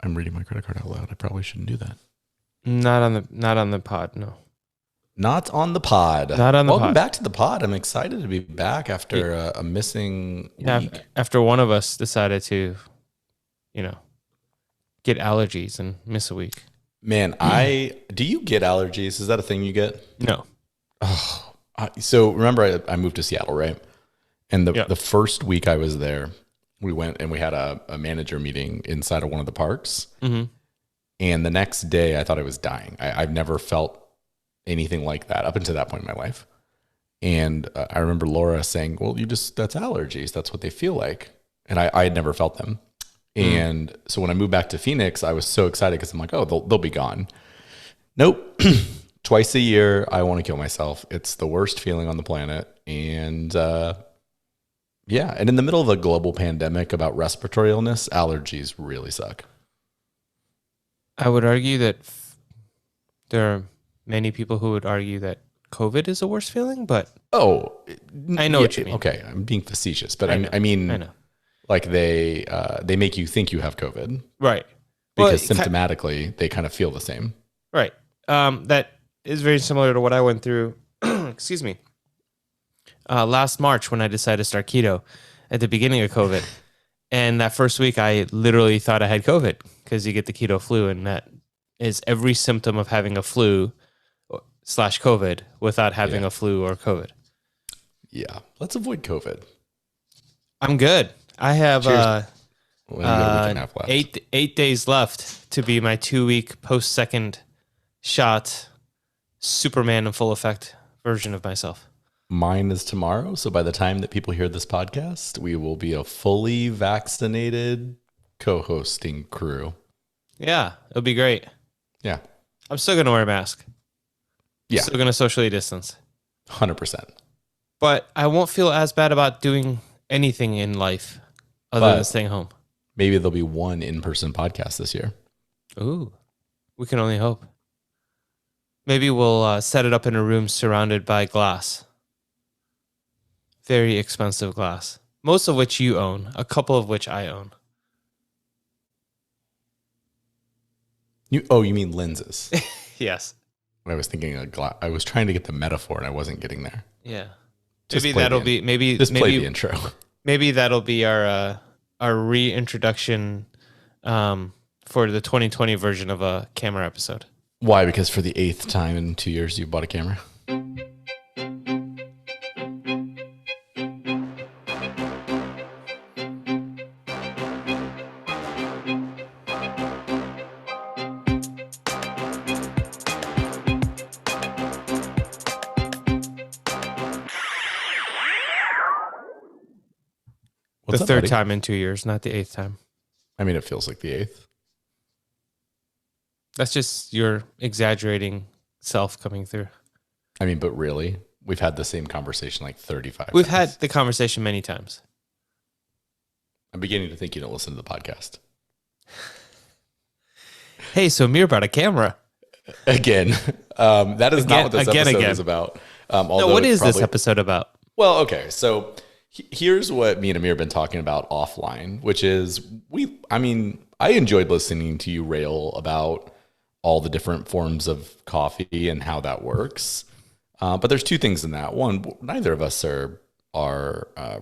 I'm reading my credit card out loud. I probably shouldn't do that. Not on the pod. No, Not on the pod. not on the Welcome pod. back to the pod. I'm excited to be back after a missing Yeah, week. after one of us decided to, you know, get allergies and miss a week. Man, do you get allergies? Is that a thing you get? No. Oh, so remember I moved to Seattle, right? And the first week I was there, we went and we had a manager meeting inside of one of the parks. Mm-hmm. And the next day I thought I was dying. I've never felt anything like that up until that point in my life. And I remember Laura saying, well, that's allergies. That's what they feel like. And I had never felt them. And so when I moved back to Phoenix, I was so excited because I'm like, oh, they'll be gone. Nope. Twice a year, I want to kill myself. It's the worst feeling on the planet. And yeah. And in the middle of a global pandemic about respiratory illness, allergies really suck. I would argue that there are many people who would argue that COVID is a worse feeling, but I know what you mean. Okay, I'm being facetious, but I I mean, know. like they make you think you have COVID, Right. because symptomatically they kind of feel the same. Right. That is very similar to what I went through. Excuse me. Last March when I decided to start keto at the beginning of COVID. And that first week, I literally thought I had COVID because you get the keto flu, and that is every symptom of having a flu / COVID without having a flu or COVID. Yeah, let's avoid COVID. I'm good. I have Well, you got a week and a half left. 8 days left to be my 2-week post second shot Superman in full effect version of myself. Mine is tomorrow, so by the time that people hear this podcast, we will be a fully vaccinated co-hosting crew. Yeah, it'll be great. Yeah. I'm still going to wear a mask. Yeah. Still going to socially distance. 100%. But I won't feel as bad about doing anything in life other than staying home. Maybe there'll be one in-person podcast this year. Ooh, we can only hope. Maybe we'll set it up in a room surrounded by glass. Very expensive glass. Most of which you own. A couple of which I own. You mean lenses? Yes. I was thinking of glass. I was trying to get the metaphor and I wasn't getting there. Yeah. Just Maybe play that'll the be maybe Just play maybe the intro. maybe that'll be our reintroduction for the 2020 version of a camera episode. Why? Because for the 8th time in 2 years, you bought a camera? What's The up, third buddy? time in 2 years, not the 8th time. I mean, it feels like the 8th. That's just your exaggerating self coming through. I mean, but really, we've had the same conversation like 35 We've times. had the conversation many times. I'm beginning to think you don't listen to the podcast. Hey, so Mir brought a camera. Again, that is not what this episode again. is about. No, what is this episode about? Well, okay, so here's what me and Amir have been talking about offline, which is I enjoyed listening to you rail about all the different forms of coffee and how that works. But there's two things in that. One, neither of us are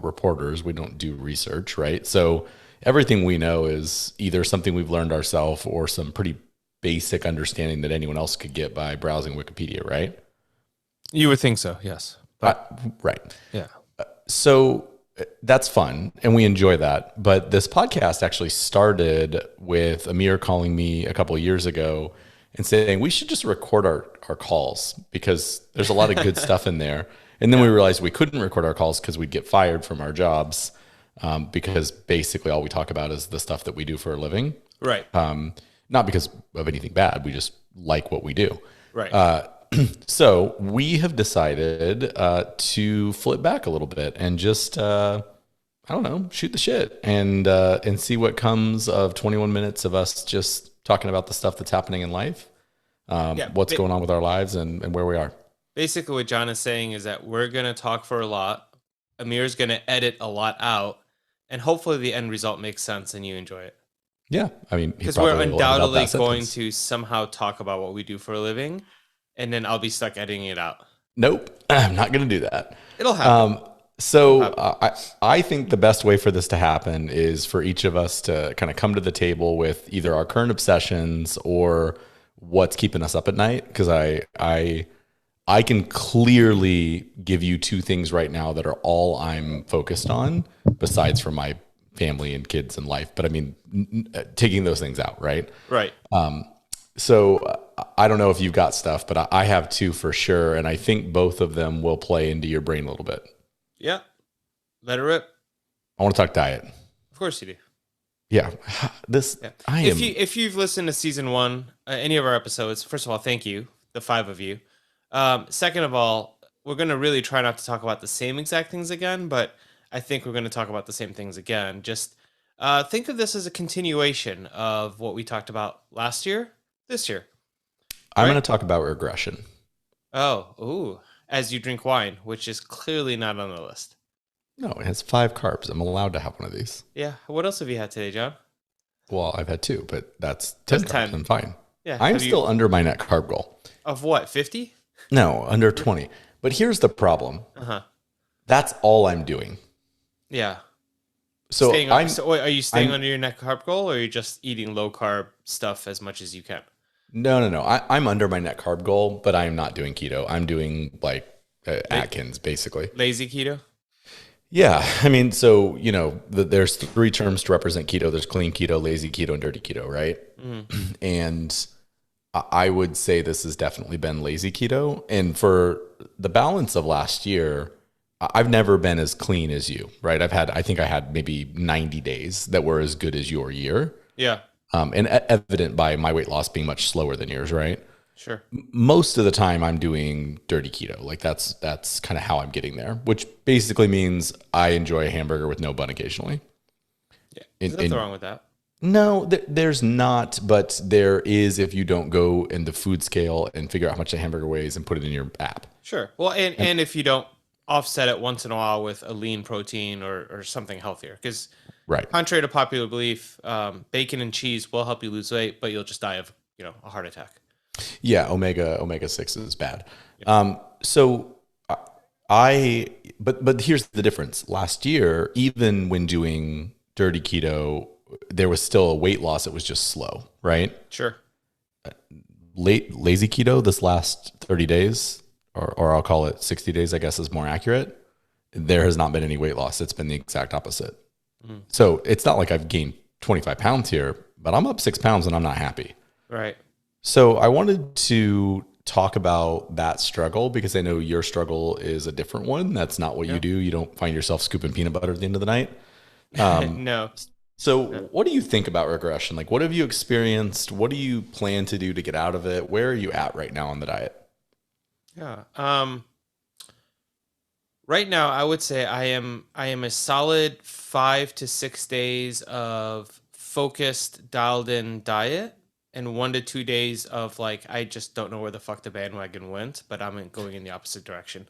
reporters. We don't do research, right? So everything we know is either something we've learned ourselves or some pretty basic understanding that anyone else could get by browsing Wikipedia, right? You would think so, yes. But Right. yeah. So that's fun and we enjoy that. But this podcast actually started with Amir calling me a couple of years ago and saying we should just record our calls because there's a lot of good stuff in there. And then we realized we couldn't record our calls because we'd get fired from our jobs because basically all we talk about is the stuff that we do for a living. Right. Not because of anything bad. We just like what we do. Right. So we have decided to flip back a little bit and just, I don't know, shoot the shit and see what comes of 21 minutes of us just talking about the stuff that's happening in life, what's going on with our lives and where we are. Basically what John is saying is that we're going to talk for a lot. Amir's going to edit a lot out, and hopefully the end result makes sense and you enjoy it. Yeah. I mean, he Because we're probably will edit out undoubtedly that going sentence. to somehow talk about what we do for a living, and then I'll be stuck editing it out. Nope. I'm not going to do that. It'll happen. It'll So happen. I think the best way for this to happen is for each of us to kind of come to the table with either our current obsessions or what's keeping us up at night. Because I can clearly give you two things right now that are all I'm focused on, besides for my family and kids and life. But I mean, taking those things out, right? Right. So I don't know if you've got stuff, but I have two for sure, and I think both of them will play into your brain a little bit. Yeah. Let it rip. I want to talk diet. Of course you do. Yeah, this Yeah. I If am. you've listened to season one, any of our episodes, first of all, thank you, the five of you. Second of all, we're gonna really try not to talk about the same exact things again, but I think we're gonna talk about the same things again. Just think of this as a continuation of what we talked about last year, this year, I'm right? going to talk about regression. Oh, ooh, as you drink wine, which is clearly not on the list. No, it has 5 carbs. I'm allowed to have one of these. Yeah. What else have you had today, John? Well, I've had two, but that's 10 That's carbs. 10. I'm fine. Yeah. I'm Have you still under my net carb goal. of what? 50? No, under 20. But here's the problem. Uh huh. That's all I'm doing. Yeah. So Staying I'm so wait, are you staying I'm under your net carb goal, or are you just eating low carb stuff as much as you can? no. I'm under my net carb goal, but I am not doing keto. I'm doing like Atkins, basically. Lazy keto? Yeah, I mean, so there's 3 terms to represent keto. There's clean keto, lazy keto, and dirty keto, right? Mm-hmm. And I would say this has definitely been lazy keto. And for the balance of last year, I've never been as clean as you, right? I think I had maybe 90 days that were as good as your year. Yeah, And evident by my weight loss being much slower than yours, right? sure. Most of the time I'm doing dirty keto. Like that's kind of how I'm getting there, which basically means I enjoy a hamburger with no bun occasionally. Yeah. In, There's nothing in, wrong with that. no, there's not, but there is if you don't go in the food scale and figure out how much a hamburger weighs and put it in your app. Sure. Well, and if you don't offset it once in a while with a lean protein or something healthier, because Right. contrary to popular belief, bacon and cheese will help you lose weight, but you'll just die of a heart attack. Yeah, omega 6 is bad. So but here's the difference. Last year, even when doing dirty keto, there was still a weight loss. It was just slow, right? Sure. Lazy keto this last 30 days, or I'll call it 60 days, I guess is more accurate. There has not been any weight loss. It's been the exact opposite. Mm. So it's not like I've gained 25 pounds here, but I'm up 6 pounds and I'm not happy. Right. So I wanted to talk about that struggle because I know your struggle is a different one. That's not what you do. You don't find yourself scooping peanut butter at the end of the night. No. So what do you think about regression? Like, what have you experienced? What do you plan to do to get out of it? Where are you at right now on the diet? Yeah. Right now, I would say I am a solid 5 to 6 days of focused, dialed in diet, and 1 to 2 days of like I just don't know where the fuck the bandwagon went, but I'm going in the opposite direction.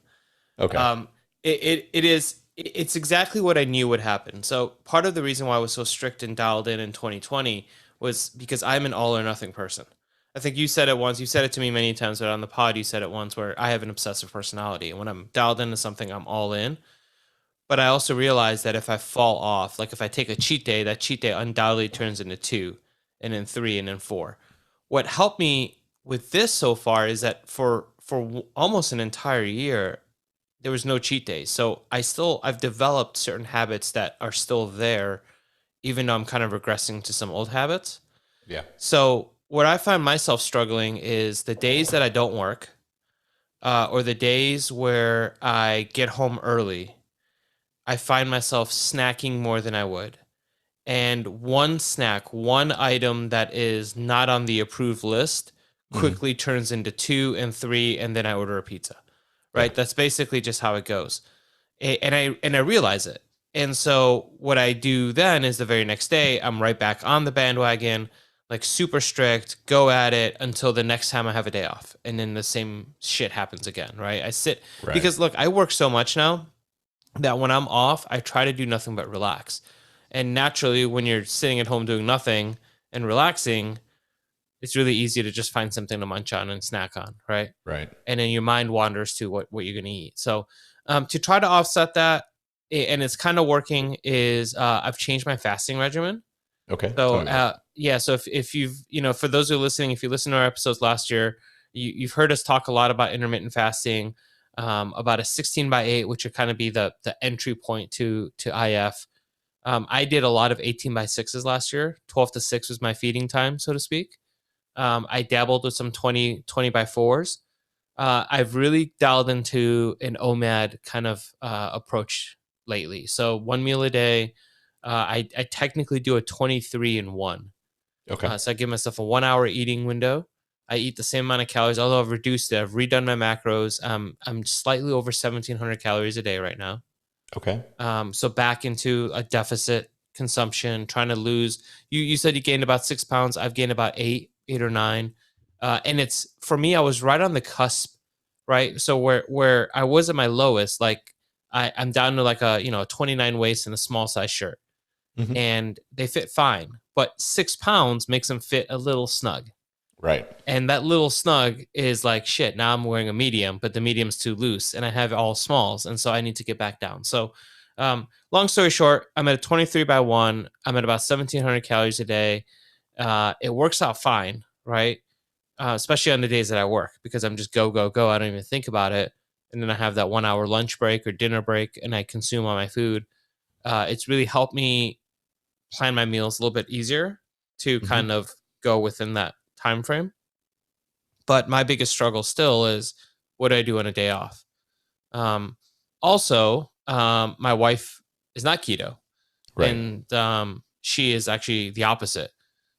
Okay. It's exactly what I knew would happen. So part of the reason why I was so strict and dialed in 2020 was because I'm an all or nothing person. I think you said it once. You said it to me many times, but on the pod, you said it once where I have an obsessive personality. And when I'm dialed into something, I'm all in. But I also realize that if I fall off, like if I take a cheat day, that cheat day undoubtedly turns into 2 and then 3 and then 4. What helped me with this so far is that for almost an entire year, there was no cheat days. So I've developed certain habits that are still there, even though I'm kind of regressing to some old habits. Yeah. So where I find myself struggling is the days that I don't work, or the days where I get home early. I find myself snacking more than I would. And one snack, one item that is not on the approved list quickly turns into 2 and 3, and then I order a pizza. Right? That's basically just how it goes. And I realize it. And so what I do then is the very next day, I'm right back on the bandwagon, like super strict, go at it until the next time I have a day off. And then the same shit happens again, right? I sit because look, I work so much now that when I'm off, I try to do nothing but relax. And naturally, when you're sitting at home doing nothing and relaxing, it's really easy to just find something to munch on and snack on, right? Right. And then your mind wanders to what you're going to eat. So to try to offset that, and it's kind of working, is I've changed my fasting regimen. Okay. Tell So me about it. yeah, so if you've, for those who are listening, if you listen to our episodes last year, you've heard us talk a lot about intermittent fasting, about a 16/8, which would kind of be the entry point to IF. I did a lot of 18/6s last year. 12 to 6 was my feeding time, so to speak. I dabbled with some 20/4s. I've really dialed into an OMAD kind of approach lately. So 1 meal a day. I technically do a 23-in-1. Okay. So I give myself a 1 hour eating window. I eat the same amount of calories, although I've reduced it. I've redone my macros. I'm slightly over 1,700 calories a day right now. Okay. So back into a deficit consumption, trying to lose. You said you gained about 6 pounds. I've gained about eight or nine. And it's, for me, I was right on the cusp, right? So where I was at my lowest, like I'm down to like a 29 waist and a small size shirt, Hmm. and they fit fine, but 6 pounds makes them fit a little snug. Right. And that little snug is like, shit, now I'm wearing a medium, but the medium's too loose and I have all smalls. And so I need to get back down. So, long story short, I'm at a 23/1. I'm at about 1,700 calories a day. It works out fine, right? Especially on the days that I work, because I'm just go, go, go. I don't even think about it. And then I have that 1 hour lunch break or dinner break and I consume all my food. It's really helped me plan my meals a little bit easier to Hmm. kind of go within that time frame. But my biggest struggle still is, what do I do on a day off? Um, Also, my wife is not keto, Right. and she is actually the opposite.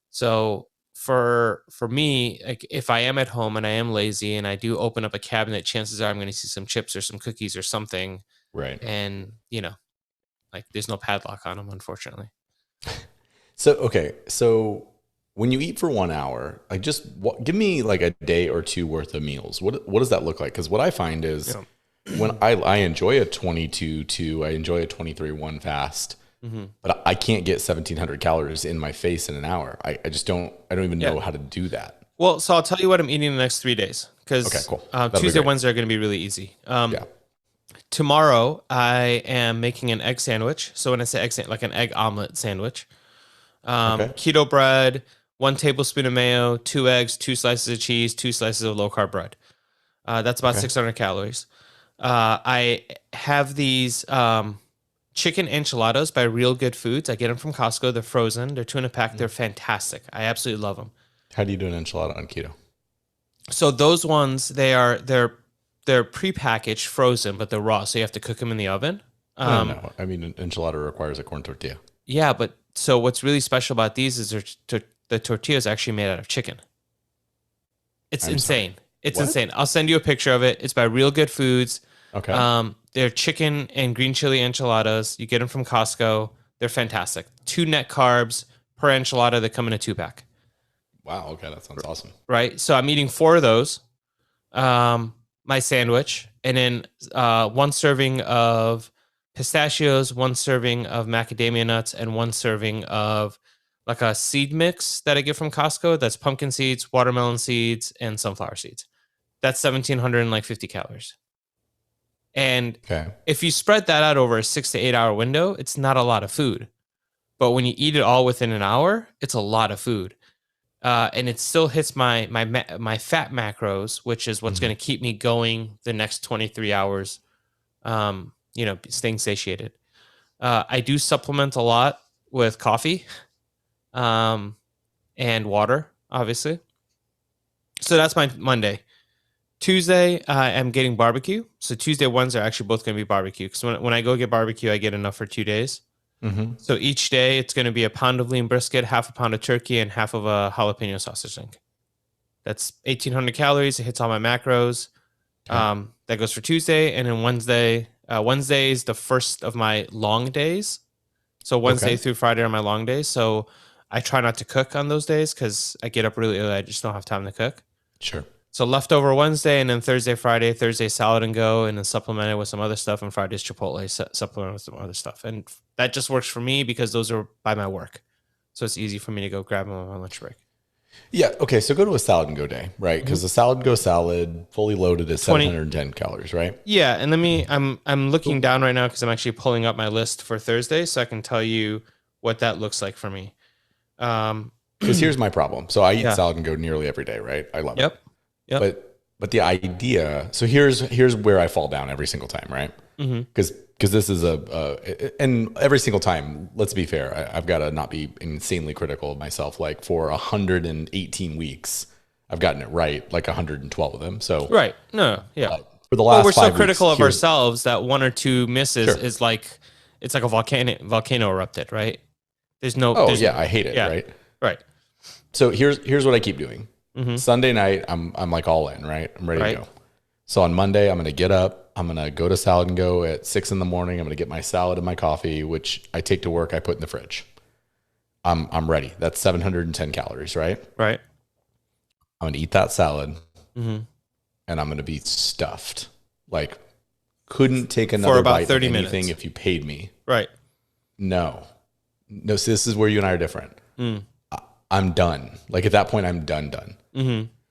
So for me, like if I am at home and I am lazy and I do open up a cabinet, chances are I'm going to see some chips or some cookies or something, Right. and like there's no padlock on them, unfortunately. So, okay. So when you eat for 1 hour, like just give me like a day or two worth of meals. What does that look like? Because what I find is Yeah. when I enjoy a 22/2, I enjoy a 23/1 fast, Hmm. but I can't get 1,700 calories in my face in an hour. I just don't, I don't even Yeah. know how to do that. Well, so I'll tell you what I'm eating the next 3 days, Okay, because cool. That'll be Tuesday, great. Wednesday are going to be really easy. Yeah. Tomorrow, I am making an egg sandwich. So when I say egg sandwich, like an egg omelet sandwich, Okay. keto bread, 1 tablespoon of mayo, 2 eggs, 2 slices of cheese, 2 slices of low carb bread. That's about Okay. 600 calories. I have these chicken enchiladas by Real Good Foods. I get them from Costco. They're frozen. They're 2 in a pack. They're fantastic. I absolutely love them. How do you do an enchilada on keto? So those ones, they're prepackaged, frozen, but they're raw. So you have to cook them in the oven. No. I mean, an enchilada requires a corn tortilla. Yeah, but so what's really special about these is the tortilla is actually made out of chicken. It's I'm insane. sorry. It's What? insane. I'll send you a picture of it. It's by Real Good Foods. Okay. They're chicken and green chili enchiladas. You get them from Costco. They're fantastic. 2 net carbs per enchilada. They come in a 2 pack, Wow. Okay. That sounds awesome. right? So I'm eating 4 of those. My sandwich, and then 1 serving of pistachios, 1 serving of macadamia nuts, and 1 serving of like a seed mix that I get from Costco. That's pumpkin seeds, watermelon seeds, and sunflower seeds. That's 1,750 calories. And Okay. if you spread that out over a 6 to 8 hour window, it's not a lot of food. But when you eat it all within an hour, it's a lot of food. And it still hits my fat macros, which is what's Mhm. going to keep me going the next 23 hours. Staying satiated. I do supplement a lot with coffee, and water, obviously. So that's my Monday. Tuesday, I'm getting barbecue. So Tuesday, Wednesday are actually both going to be barbecue, because when I go get barbecue, I get enough for 2 days. Mm-hmm. So each day it's going to be a pound of lean brisket, half a pound of turkey, and half of a jalapeno sausage link. That's 1,800 calories. It hits all my macros. Okay. That goes for Tuesday. And then Wednesday. Wednesday is the first of my long days. So Wednesday Okay. through Friday are my long days. So I try not to cook on those days because I get up really early. I just don't have time to cook. Sure. So leftover Wednesday, and then Thursday, Friday, Thursday salad and go, and then supplement it with some other stuff, and Friday's Chipotle, supplement with some other stuff. And that just works for me because those are by my work. So it's easy for me to go grab them on my lunch break. Yeah. Okay. So go to a salad and go day, right? Because the salad and go salad, fully loaded, is 710 calories, right? Yeah. And I'm looking down right now because I'm actually pulling up my list for Thursday, so I can tell you what that looks like for me. Because here's my problem. So I eat salad and go nearly every day, right? I love it. Yep. But the idea, so here's where I fall down every single time, right? Because this is and every single time, let's be fair, I've got to not be insanely critical of myself. Like for 118 weeks, I've gotten it right, like 112 of them. So right, no, yeah. For the last, we're 5 so critical weeks, of ourselves that 1 or 2 misses is like it's like a volcano erupted, right? I hate it, right? Right. So here's what I keep doing. Sunday night, I'm like all in, right? I'm ready to go. So on Monday, I'm going to get up. I'm going to go to salad and go at 6 in the morning. I'm going to get my salad and my coffee, which I take to work. I put in the fridge. I'm ready. That's 710 calories, right? Right. I'm going to eat that salad, and I'm going to be stuffed. Like, couldn't take another for about bite 30 of anything minutes. if you paid me. Right. No. So this is where you and I are different. I'm done. Like at that point, I'm done.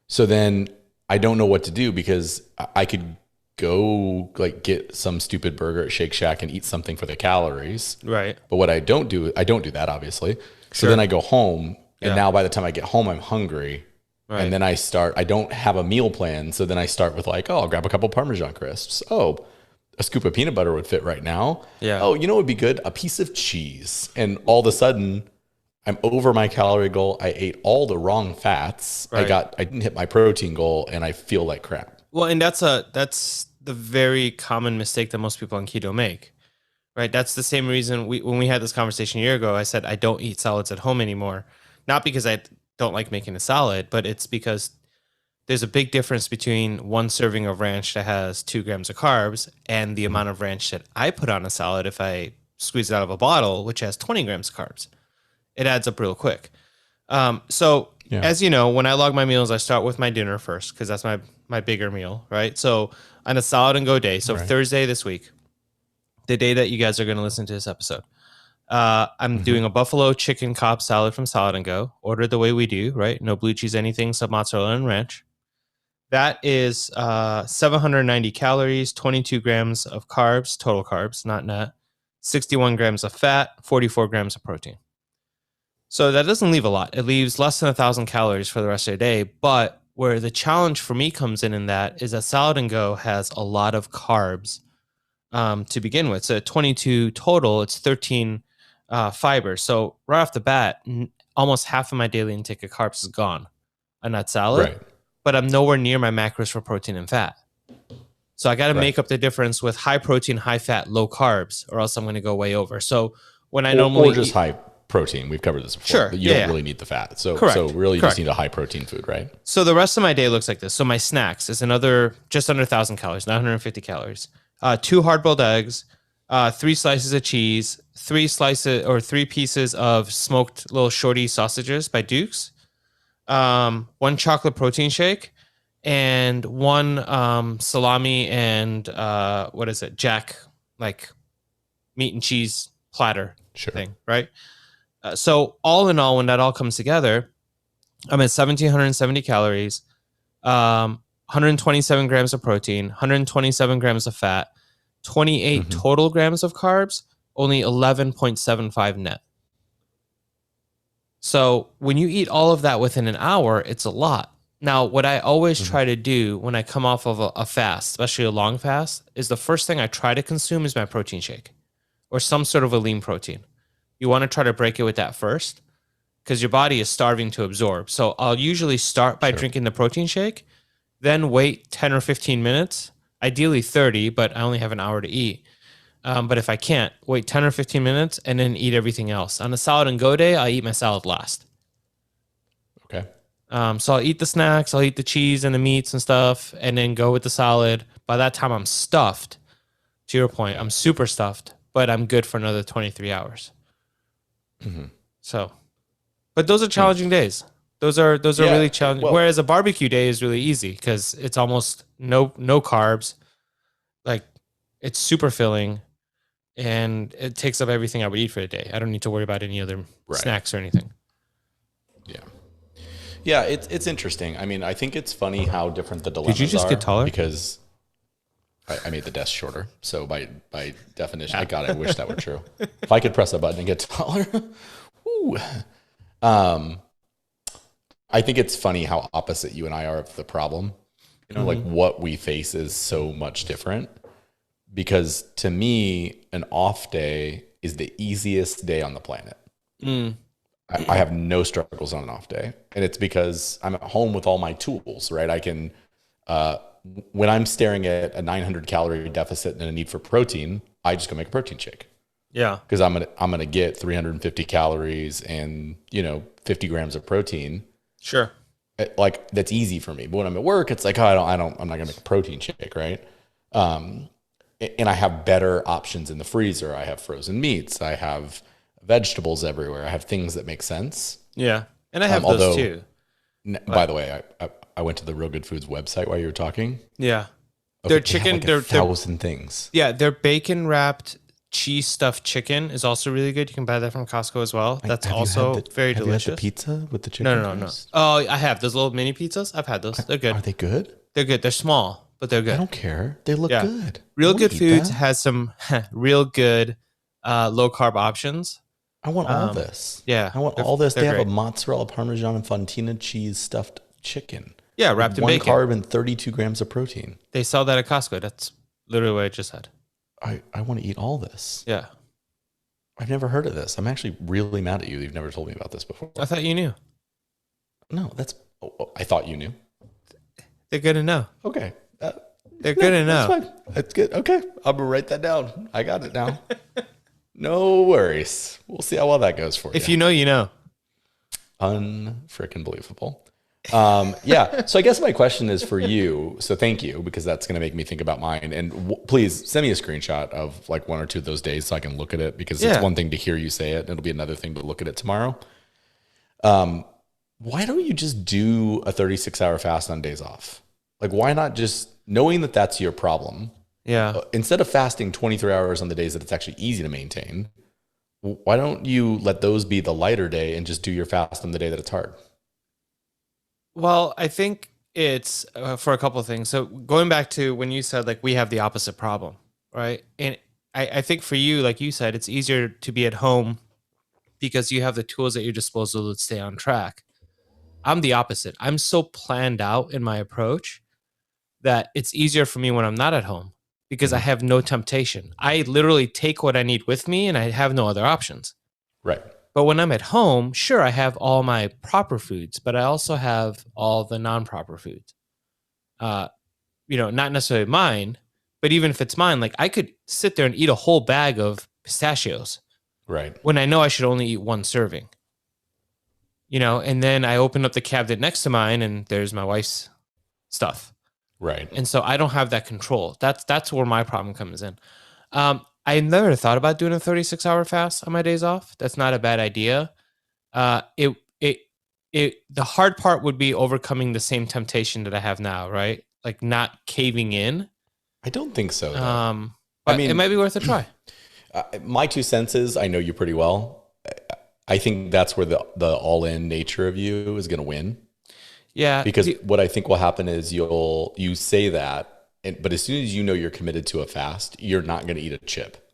So then I don't know what to do because I could go like get some stupid burger at Shake Shack and eat something for the calories. Right. But what I don't do that obviously. So then I go home and now by the time I get home, I'm hungry. Right. And then I don't have a meal plan. So then I start with like, oh, I'll grab a couple Parmesan crisps. Oh, a scoop of peanut butter would fit right now. Yeah. Oh, you know what would be good? A piece of cheese. And all of a sudden I'm over my calorie goal. I ate all the wrong fats. Right. I didn't hit my protein goal and I feel like crap. Well, and that's the very common mistake that most people on keto make. Right? That's the same reason when we had this conversation a year ago, I said I don't eat salads at home anymore. Not because I don't like making a salad, but it's because there's a big difference between one serving of ranch that has 2 grams of carbs and the amount of ranch that I put on a salad if I squeeze it out of a bottle, which has 20 grams of carbs. It adds up real quick. As you know, when I log my meals, I start with my dinner first because that's my bigger meal, right? So on a salad and go day, so Thursday this week, the day that you guys are going to listen to this episode, I'm doing a buffalo chicken Cobb salad from Salad and Go, ordered the way we do, right? No blue cheese, anything, sub mozzarella and ranch. That is 790 calories, 22 grams of carbs, total carbs, not net, 61 grams of fat, 44 grams of protein. So that doesn't leave a lot. It leaves less than 1,000 calories for the rest of the day. But where the challenge for me comes in that is that Salad and Go has a lot of carbs to begin with. So 22 total, it's 13 fiber. So right off the bat, almost half of my daily intake of carbs is gone on that salad. Right. But I'm nowhere near my macros for protein and fat. So I got to make up the difference with high protein, high fat, low carbs, or else I'm going to go way over. So when I normally or just high protein, we've covered this before. Sure, but you don't really need the fat. So really you just need a high protein food, right? So the rest of my day looks like this. So my snacks is another just under 1,000 calories, 950 calories. 2 hard-boiled eggs, 3 slices of cheese, 3 pieces of smoked little shorty sausages by Duke's, 1 chocolate protein shake, and 1 salami and Jack, like meat and cheese platter thing, right? So all in all, when that all comes together, I'm at 1,770 calories, 127 grams of protein, 127 grams of fat, 28 total grams of carbs, only 11.75 net. So when you eat all of that within an hour, it's a lot. Now, what I always try to do when I come off of a fast, especially a long fast, is the first thing I try to consume is my protein shake or some sort of a lean protein. You want to try to break it with that first because your body is starving to absorb. So I'll usually start by drinking the protein shake, then wait 10 or 15 minutes, ideally 30, but I only have an hour to eat. But if I can't, wait 10 or 15 minutes and then eat everything else. On a salad and go day, I eat my salad last. Okay. So I'll eat the snacks, I'll eat the cheese and the meats and stuff, and then go with the salad. By that time, I'm stuffed. To your point, I'm super stuffed, but I'm good for another 23 hours. So, but those are challenging days. Those are Yeah, really challenging. well, Whereas a barbecue day is really easy because it's almost no carbs. Like it's super filling and it takes up everything I would eat for the day. I don't need to worry about any other right. snacks or anything. Yeah. Yeah, it's interesting. I mean, I think it's funny how different the Did you dilemmas just are get taller? because I made the desk shorter. So by definition, I God, I wish that were true. If I could press a button and get taller. Woo. Um, I think it's funny how opposite you and I are of the problem. You know, like what we face is so much different. Because to me, an off day is the easiest day on the planet. Mm. I have no struggles on an off day. And it's because I'm at home with all my tools, right? I can, when I'm staring at a 900 calorie deficit and a need for protein, I just go make a protein shake. Yeah. Because I'm gonna get 350 calories and 50 grams of protein. Sure. Like that's easy for me. But when I'm at work, it's like, oh, I'm not gonna make a protein shake, right? And I have better options in the freezer. I have frozen meats. I have vegetables everywhere. I have things that make sense. Yeah. And I have those too. By the way, I went to the Real Good Foods website while you were talking. Yeah. Okay, Their chicken, they have like 1,000 things. Yeah, their bacon wrapped cheese stuffed chicken is also really good. You can buy that from Costco as well. That's also very delicious. You had the pizza with the chicken? No. Oh, I have those little mini pizzas. I've had those. They're good. Are they good? They're good. They're small, but they're good. I don't care. They look good. Real Good Foods has some real good low carb options. I want all this. Yeah. I want all this. They have great. a mozzarella, Parmesan, and Fontina cheese stuffed chicken. Yeah, wrapped in bacon. 1 carb and 32 grams of protein. They sell that at Costco. That's literally what I just said. I want to eat all this. Yeah. I've never heard of this. I'm actually really mad at you. You've never told me about this before. I thought you knew. No, I thought you knew. They're good to know. Okay. They're good to know. That's fine. That's good. Okay. I'm going to write that down. I got it now. No worries. We'll see how well that goes for you. If you know, you know. Unfreaking believable. Yeah. So I guess my question is for you. So thank you, because that's going to make me think about mine. And please send me a screenshot of like 1 or 2 of those days so I can look at it, because it's one thing to hear you say it, and it'll be another thing to look at it tomorrow. Why don't you just do a 36-hour fast on days off? Like, why not just, knowing that that's your problem? Yeah. Instead of fasting 23 hours on the days that it's actually easy to maintain, why don't you let those be the lighter day and just do your fast on the day that it's hard? Well, I think it's for a couple of things. So going back to when you said like we have the opposite problem, right? And I think for you, like you said, it's easier to be at home because you have the tools at your disposal to stay on track. I'm the opposite. I'm so planned out in my approach that it's easier for me when I'm not at home because I have no temptation. I literally take what I need with me and I have no other options. Right. But when I'm at home, sure, I have all my proper foods, but I also have all the non-proper foods. Not necessarily mine, but even if it's mine, like I could sit there and eat a whole bag of pistachios. Right. When I know I should only eat 1 serving. And then I open up the cabinet next to mine and there's my wife's stuff. Right. And so I don't have that control. That's where my problem comes in. I never thought about doing a 36-hour fast on my days off. That's not a bad idea. The hard part would be overcoming the same temptation that I have now, right? Like not caving in. I don't think so. But I mean, it might be worth a try. My 2 cents is, I know you pretty well. I think that's where the all-in nature of you is going to win. Yeah. Because what I think will happen is you say that, but as soon as you know you're committed to a fast, you're not going to eat a chip.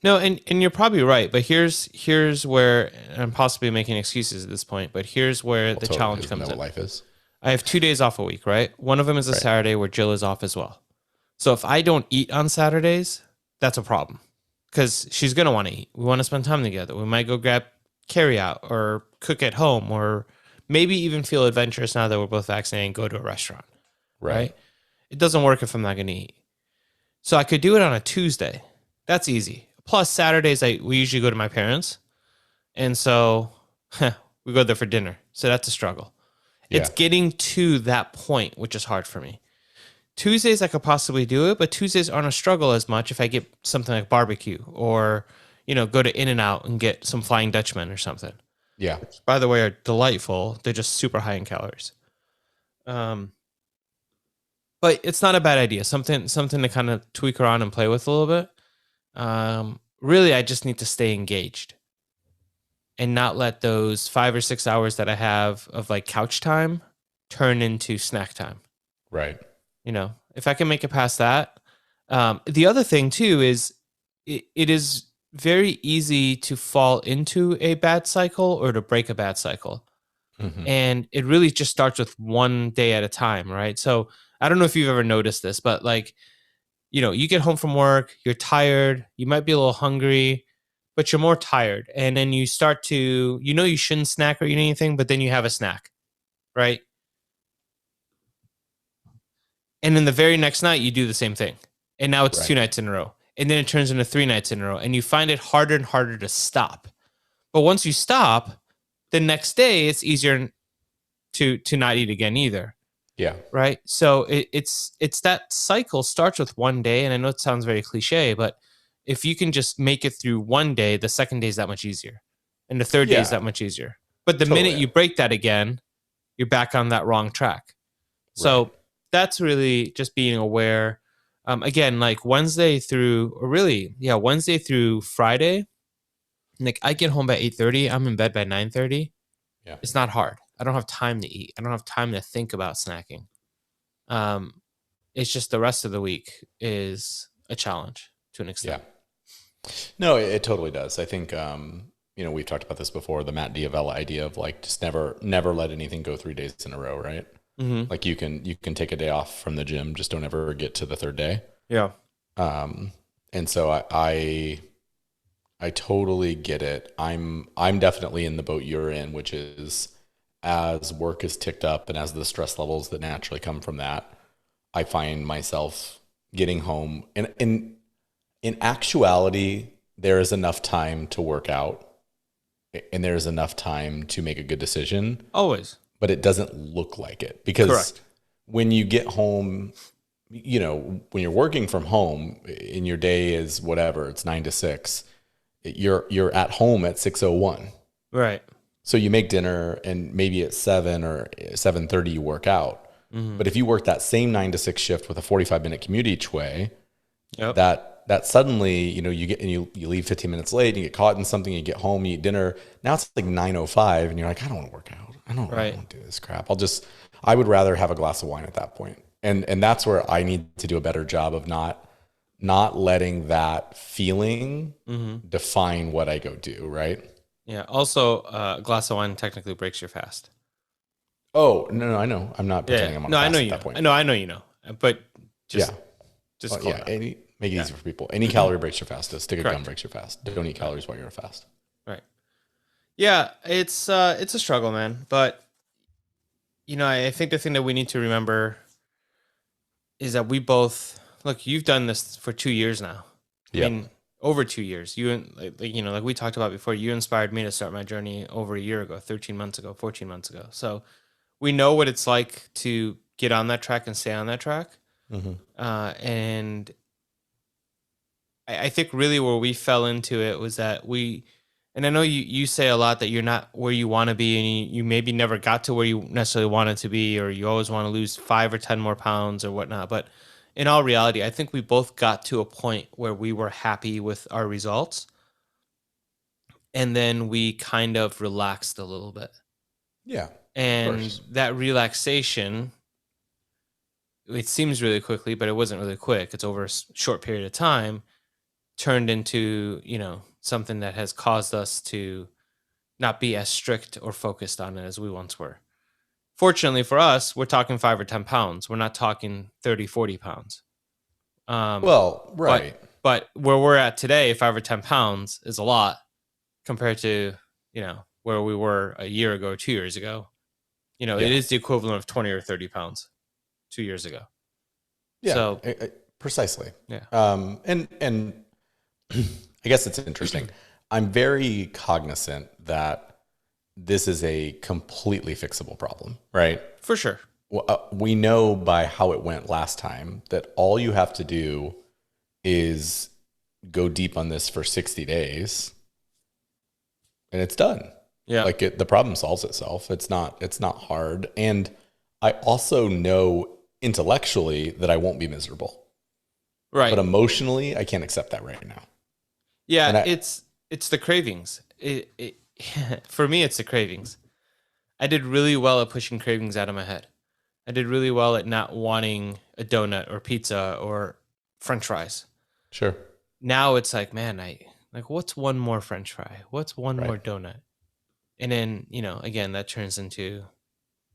No, and you're probably right. But here's where I'm possibly making excuses at this point. But here's where the challenge comes in. What life is. I have 2 days off a week, right? One of them is a Saturday where Jill is off as well. So if I don't eat on Saturdays, that's a problem because she's going to want to eat. We want to spend time together. We might go grab carry out or cook at home or maybe even feel adventurous now that we're both vaccinated and go to a restaurant. Right? It doesn't work if I'm not going to eat. So I could do it on a Tuesday. That's easy. Plus Saturdays, we usually go to my parents. And so we go there for dinner. So that's a struggle. Yeah. It's getting to that point, which is hard for me. Tuesdays, I could possibly do it, but Tuesdays aren't a struggle as much if I get something like barbecue or, go to In-N-Out and get some Flying Dutchman or something. Yeah. by the way, are delightful. They're just super high in calories. Um, but it's not a bad idea. Something to kind of tweak around and play with a little bit. Really, I just need to stay engaged and not let those 5 or 6 hours that I have of like couch time turn into snack time. Right. If I can make it past that. The other thing too is it is very easy to fall into a bad cycle or to break a bad cycle. Hmm. And it really just starts with one day at a time, right? So I don't know if you've ever noticed this, but like, you get home from work, you're tired, you might be a little hungry, but you're more tired. And then you start to, you shouldn't snack or eat anything, but then you have a snack, right? And then the very next night, you do the same thing. And now it's 2 nights in a row. And then it turns into 3 nights in a row. And you find it harder and harder to stop. But once you stop, the next day, it's easier to not eat again either. Yeah. Right. So it's that cycle starts with one day. And I know it sounds very cliche, but if you can just make it through one day, the second day is that much easier. And the third day is Yeah. that much easier. But the Totally. minute you break that again, you're back on that wrong track. So that's really just being aware. Again, like Wednesday through Friday, like I get home by 8:30. I'm in bed by 9:30. Yeah. It's not hard. I don't have time to eat. I don't have time to think about snacking. It's just the rest of the week is a challenge to an extent. Yeah. No, it totally does. I think, we've talked about this before, the Matt Diavella idea of like, just never let anything go 3 days in a row. Right. Mm-hmm. Like you can take a day off from the gym. Just don't ever get to the third day. Yeah. And so I totally get it. I'm definitely in the boat you're in, which is as work is ticked up and as the stress levels that naturally come from that, I find myself getting home. And in actuality, there is enough time to work out and there is enough time to make a good decision. Always. But it doesn't look like it because Correct. when you get home, when you're working from home and your day is whatever, it's 9 to 6, you're at home at 6:01. Right. So you make dinner and maybe at 7 or 7:30 you work out. Mm-hmm. But if you work that same 9 to 6 shift with a 45-minute commute each way, yep. that suddenly, you get and you leave 15 minutes late and you get caught in something, you get home, you eat dinner. Now it's like 9:05 and you're like, I don't want to work out. I don't want to do this crap. I would rather have a glass of wine at that point. And that's where I need to do a better job of not letting that feeling define what I go do. Right. Yeah. Also, a glass of wine technically breaks your fast. Oh, no, I know. I'm not pretending I'm on a fast at that point. I know you know. But just make it easy for people. Any calorie breaks your fast. A stick of gum breaks your fast. Don't eat calories while you're on a fast. Right. Yeah, it's a struggle, man. But I think the thing that we need to remember is that we both look. You've done this for 2 years now. Yep. I mean, over 2 years. Like we talked about before. You inspired me to start my journey over a year ago, 13 months ago, 14 months ago. So we know what it's like to get on that track and stay on that track. Mm-hmm. And I think really where we fell into it was that and I know you say a lot that you're not where you want to be and you maybe never got to where you necessarily wanted to be, or you always want to lose 5 or 10 more pounds or whatnot. But in all reality, I think we both got to a point where we were happy with our results. And then we kind of relaxed a little bit. Yeah. And that relaxation, it seems really quickly, but it wasn't really quick. It's over a short period of time, turned into, something that has caused us to not be as strict or focused on it as we once were. Fortunately for us, we're talking 5 or 10 pounds. We're not talking 30, 40 pounds. Right. But where we're at today, 5 or 10 pounds is a lot compared to, where we were a year ago, 2 years ago. It is the equivalent of 20 or 30 pounds 2 years ago. Yeah. So, precisely. Yeah. And I guess it's interesting. I'm very cognizant that this is a completely fixable problem, right? For sure. We know by how it went last time that all you have to do is go deep on this for 60 days and it's done. Yeah. Like the problem solves itself. It's not hard. And I also know intellectually that I won't be miserable, Right. but emotionally, I can't accept that right now. And Yeah, I, it's the cravings. For me, it's the cravings. I did really well at pushing cravings out of my head. I did really well at not wanting a donut or pizza or French fries. sure. Now it's like, man, I like what's one more French fry? What's one Right. more donut? And then again, that turns into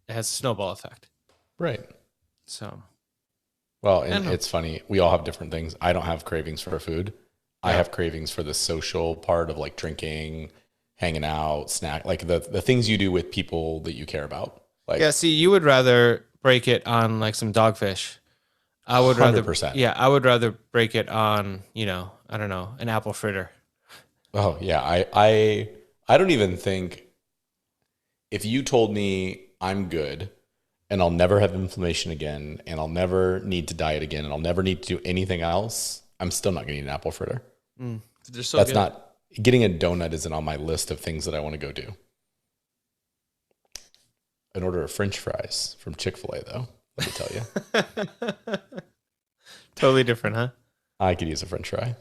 it has a snowball effect. Right. So Well, I don't and know. it's funny. We all have different things. I don't have cravings for food. I Yeah. have cravings for the social part of like drinking, hanging out, snack, like the things you do with people that you care about. Yeah. Like See, you would rather break it on like some dogfish. I would rather, 100%. yeah, I would rather break it on, I don't know, an apple fritter. Oh yeah. I don't even think if you told me I'm good and I'll never have inflammation again and I'll never need to diet again and I'll never need to do anything else, I'm still not gonna eat an apple fritter. They're so That's good. not getting a donut isn't on my list of things that I want to go do. An order of French fries from Chick-fil-A though, let me tell you. Totally different, huh? I could use a French fry.